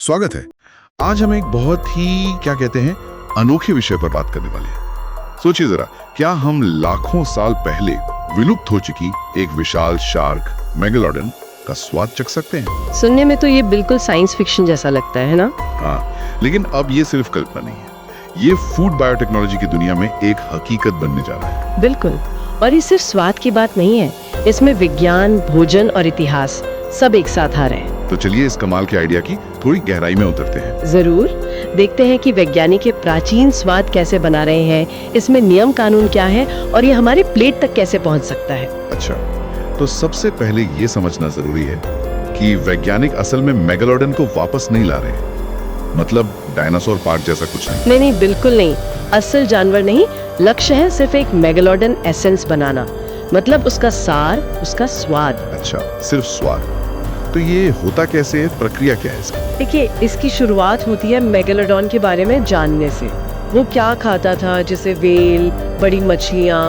स्वागत है। आज हम एक बहुत ही क्या कहते हैं अनोखे विषय पर बात करने वाले हैं। सोचिए जरा, क्या हम लाखों साल पहले विलुप्त हो चुकी एक विशाल शार्क मेगालोडन का स्वाद चख सकते हैं? सुनने में तो ये बिल्कुल साइंस फिक्शन जैसा लगता है ना। हाँ, लेकिन अब ये सिर्फ कल्पना नहीं है, ये फूड बायोटेक्नोलॉजी की दुनिया में एक हकीकत बनने जा रहा है। बिल्कुल, और ये सिर्फ स्वाद की बात नहीं है, इसमें विज्ञान, भोजन और इतिहास सब एक साथ आ रहे हैं। तो चलिए इस कमाल के आइडिया की थोड़ी गहराई में उतरते हैं। जरूर, देखते हैं कि वैज्ञानिक ये प्राचीन स्वाद कैसे बना रहे हैं, इसमें नियम कानून क्या है और ये हमारी प्लेट तक कैसे पहुंच सकता है। अच्छा, तो सबसे पहले ये समझना जरूरी है कि वैज्ञानिक असल में मेगालोडन को वापस नहीं ला रहे हैं। मतलब डायनासोर पार्क जैसा कुछ नहीं। नहीं, बिल्कुल नहीं। असल जानवर नहीं, लक्ष्य है सिर्फ एक मेगालोडन एसेंस बनाना, मतलब उसका सार, उसका स्वाद। अच्छा, सिर्फ स्वाद। तो ये होता कैसे है, प्रक्रिया क्या है इसकी? देखिए, इसकी शुरुआत होती है मेगालोडॉन के बारे में जानने से। वो क्या खाता था, जैसे व्हेल, बड़ी मछलियाँ,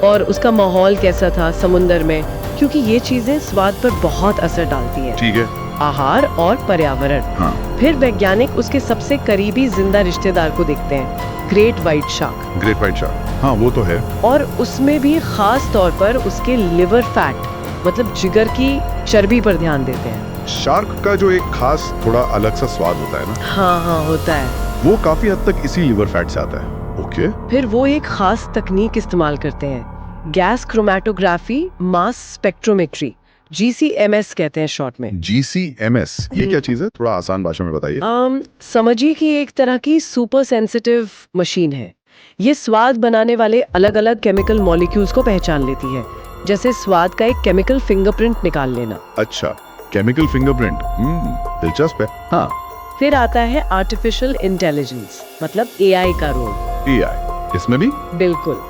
और उसका माहौल कैसा था समुद्र में, क्योंकि ये चीजें स्वाद पर बहुत असर डालती हैं। ठीक है। आहार और पर्यावरण। हाँ। फिर वैज्ञानिक उसके सबसे करीबी जिंदा रिश्तेदार को देखते हैं, great white shark. Great white shark, हाँ वो तो है। और उसमें भी खास तौर पर उसके लिवर फैट, मतलब जिगर की चर्बी पर ध्यान देते हैं। शार्क का जो एक खास थोड़ा अलग सा स्वाद होता है ना, हाँ, होता है। वो काफी हद तक इसी लिवर फैट से आता है। ओके। फिर वो एक खास तकनीक इस्तेमाल करते हैं, gas chromatography mass spectrometry, GCMS कहते हैं शॉर्ट में। GCMS, ये क्या चीज है? थोड़ा आसान भाषा में बताइए। समझिए कि एक तरह की सुपर सेंसिटिव मशीन है। ये स्वाद बनाने वाले अलग अलग केमिकल मॉलिक्यूल्स को पहचान लेती है, जैसे स्वाद का एक केमिकल फिंगरप्रिंट निकाल लेना। अच्छा, केमिकल फिंगरप्रिंट, दिलचस्प है। हाँ। फिर आता है आर्टिफिशियल इंटेलिजेंस, मतलब AI का रोल। AI इसमें भी? बिल्कुल,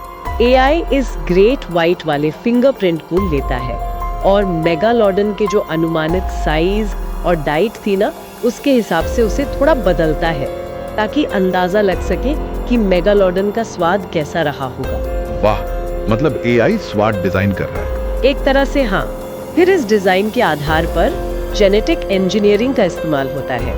AI इस ग्रेट व्हाइट वाले फिंगरप्रिंट को लेता है और मेगालोडन के जो अनुमानित साइज और डाइट थी ना, उसके हिसाब से उसे थोड़ा बदलता है, ताकि अंदाजा लग सके कि मेगालोडन का स्वाद कैसा रहा होगा। वाह, मतलब AI स्वाद डिजाइन कर रहा है। एक तरह से हाँ। फिर इस डिजाइन के आधार पर जेनेटिक इंजीनियरिंग का इस्तेमाल होता है।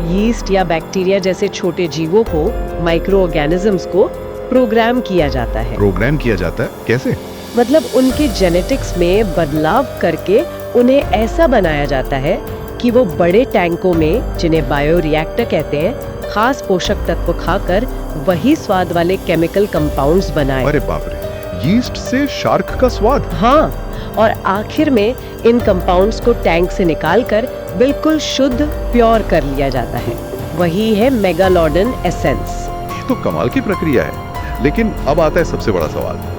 यीस्ट या बैक्टीरिया जैसे छोटे जीवों को, माइक्रो ऑर्गेनिजम्स को प्रोग्राम किया जाता है। प्रोग्राम किया जाता है? कैसे? मतलब उनके जेनेटिक्स में बदलाव करके उन्हें ऐसा बनाया जाता है कि वो बड़े टैंकों में, जिन्हें बायोरिएक्टर कहते हैं, खास पोषक तत्व खाकर वही स्वाद वाले केमिकल कंपाउंड्स बनाए। अरे बाप रे, यीस्ट से शार्क का स्वाद? हाँ, और आखिर में इन कंपाउंड्स को टैंक से निकालकर बिल्कुल शुद्ध, प्योर कर लिया जाता है। वही है मेगालोडन एसेंस। ये तो कमाल की प्रक्रिया है। लेकिन अब आता है सबसे बड़ा सवाल,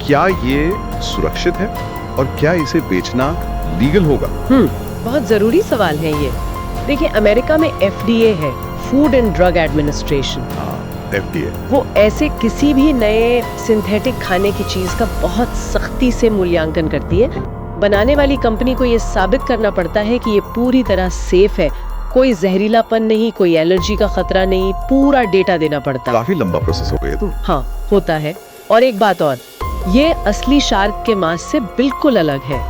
क्या ये सुरक्षित है और क्या इसे बेचना लीगल होगा? बहुत जरूरी सवाल है ये। देखिए, अमेरिका में FDA है, food and drug administration. FDA। वो ऐसे किसी भी नए सिंथेटिक खाने की चीज का बहुत सख्ती से मूल्यांकन करती है। बनाने वाली कंपनी को ये साबित करना पड़ता है कि ये पूरी तरह सेफ है, कोई जहरीलापन नहीं, कोई एलर्जी का खतरा नहीं, पूरा डेटा देना पड़ता है। काफी लंबा प्रोसेस हो गया तो। हाँ, होता है। और एक बात और, ये असली शार्क के मांस से बिल्कुल अलग है।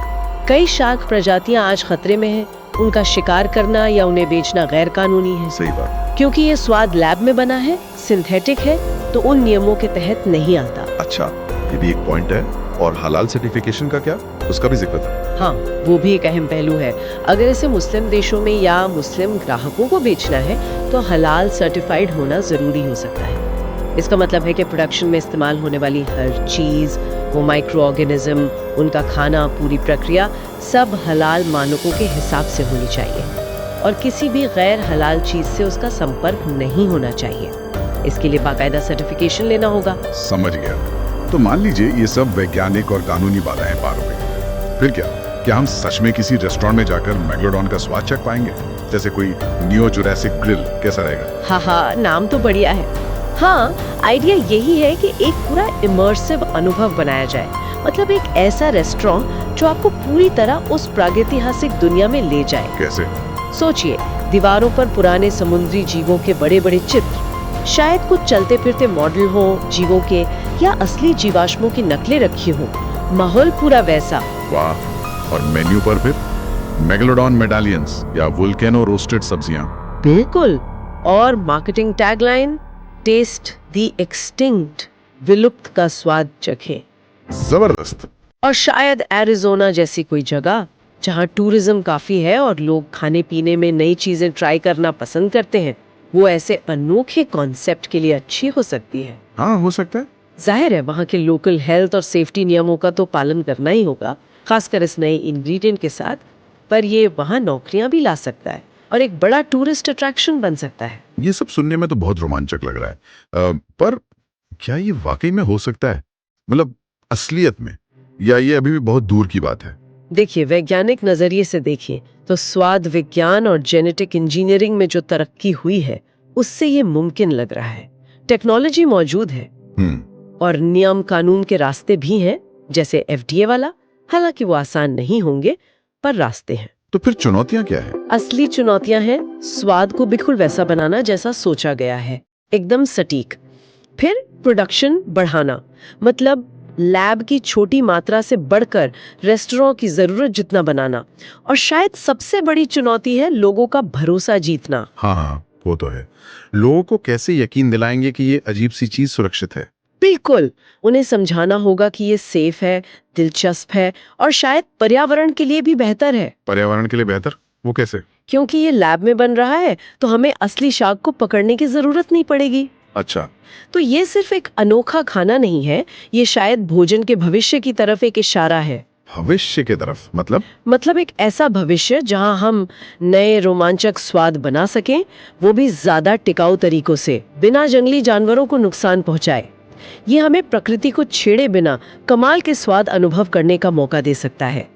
कई शार्क प्रजातियां आज खतरे में हैं। उनका शिकार करना या उन्हें बेचना गैर कानूनी है। सही बात। क्योंकि ये स्वाद लैब में बना है, सिंथेटिक है, तो उन नियमों के तहत नहीं आता। अच्छा, ये भी एक पॉइंट है। और हलाल सर्टिफिकेशन का क्या? उसका भी जिक्र था। हाँ, वो भी एक अहम पहलू है। अगर इसे मुस्लिम देशों में या मुस्लिम ग्राहकों को बेचना है तो हलाल सर्टिफाइड होना जरूरी हो सकता है। इसका मतलब है कि प्रोडक्शन में इस्तेमाल होने वाली हर चीज, वो माइक्रो ऑर्गेनिज्म, उनका खाना, पूरी प्रक्रिया सब हलाल मानकों के हिसाब से होनी चाहिए और किसी भी गैर हलाल चीज से उसका संपर्क नहीं होना चाहिए। इसके लिए बाकायदा सर्टिफिकेशन लेना होगा। समझ गया। तो मान लीजिए ये सब वैज्ञानिक और कानूनी बाधाएं पार हो गई, फिर क्या हम सच में किसी रेस्टोरेंट में जाकर मेगालोडन का स्वाद चख पाएंगे? जैसे कोई नियो जुरासिक ग्रिल, कैसा रहेगा? हाँ, नाम तो बढ़िया है। हाँ, आइडिया यही है कि एक पूरा इमर्सिव अनुभव बनाया जाए, मतलब एक ऐसा रेस्टोरेंट जो आपको पूरी तरह उस प्रागैतिहासिक दुनिया में ले जाए। कैसे? सोचिए, दीवारों पर पुराने समुद्री जीवों के बड़े बड़े चित्र, शायद कुछ चलते फिरते मॉडल हो जीवों के, या असली जीवाश्मों की नकलें रखी हो। माहौल पूरा वैसा। वाह। और मेन्यू पर फिर मेगालोडन मेडालियंस या वोल्केनो रोस्टेड सब्जियां। बिल्कुल। और marketing tagline, taste the extinct, विलुप्त का स्वाद चखें। जबरदस्त। और शायद एरिज़ोना जैसी कोई जगह जहाँ टूरिज्म काफी है और लोग खाने पीने में नई चीजें ट्राई करना पसंद करते हैं, वो ऐसे अनोखे कॉन्सेप्ट के लिए अच्छी हो सकती है। हाँ, हो सकता है। जाहिर है वहाँ के लोकल हेल्थ और सेफ्टी नियमों का तो पालन करना ही होगा, खासकर इस नए इंग्रेडिएंट के साथ। पर ये वहाँ नौकरियां भी ला सकता है और एक बड़ा टूरिस्ट अट्रैक्शन बन सकता है। ये सब सुनने में तो बहुत रोमांचक लग रहा है, पर क्या ये वाकई में हो सकता है? मतलब असलियत में, या ये अभी भी बहुत दूर की बात है? देखिए, वैज्ञानिक नजरिए से देखिए तो स्वाद विज्ञान और जेनेटिक इंजीनियरिंग में जो तरक्की हुई है, उससे ये मुमकिन लग रहा है। टेक्नोलॉजी मौजूद है और नियम कानून के रास्ते भी हैं, जैसे एफडीए वाला। हालांकि वो आसान नहीं होंगे, पर रास्ते हैं। तो फिर चुनौतियां क्या है? असली चुनौतियां हैं स्वाद को बिल्कुल वैसा बनाना जैसा सोचा गया है, एकदम सटीक। फिर प्रोडक्शन बढ़ाना, मतलब लैब की छोटी मात्रा से बढ़कर रेस्टोरेंट की जरूरत जितना बनाना। और शायद सबसे बड़ी चुनौती है लोगों का भरोसा जीतना। हाँ हाँ, वो तो है। लोगों को कैसे यकीन दिलाएंगे कि ये अजीब सी चीज सुरक्षित है? बिल्कुल, उन्हें समझाना होगा कि ये सेफ है, दिलचस्प है और शायद पर्यावरण के लिए भी बेहतर है। पर्यावरण के लिए बेहतर? वो कैसे? क्योंकि ये लैब में बन रहा है तो हमें असली शाक को पकड़ने की जरूरत नहीं पड़ेगी। अच्छा। तो ये सिर्फ एक अनोखा खाना नहीं है, ये शायद भोजन के भविष्य की तरफ एक इशारा है। भविष्य की तरफ मतलब एक ऐसा भविष्य जहां हम नए रोमांचक स्वाद बना सकें, वो भी ज्यादा टिकाऊ तरीकों से, बिना जंगली जानवरों को नुकसान पहुंचाए। ये हमें प्रकृति को छेड़े बिना कमाल के स्वाद अनुभव करने का मौका दे सकता है।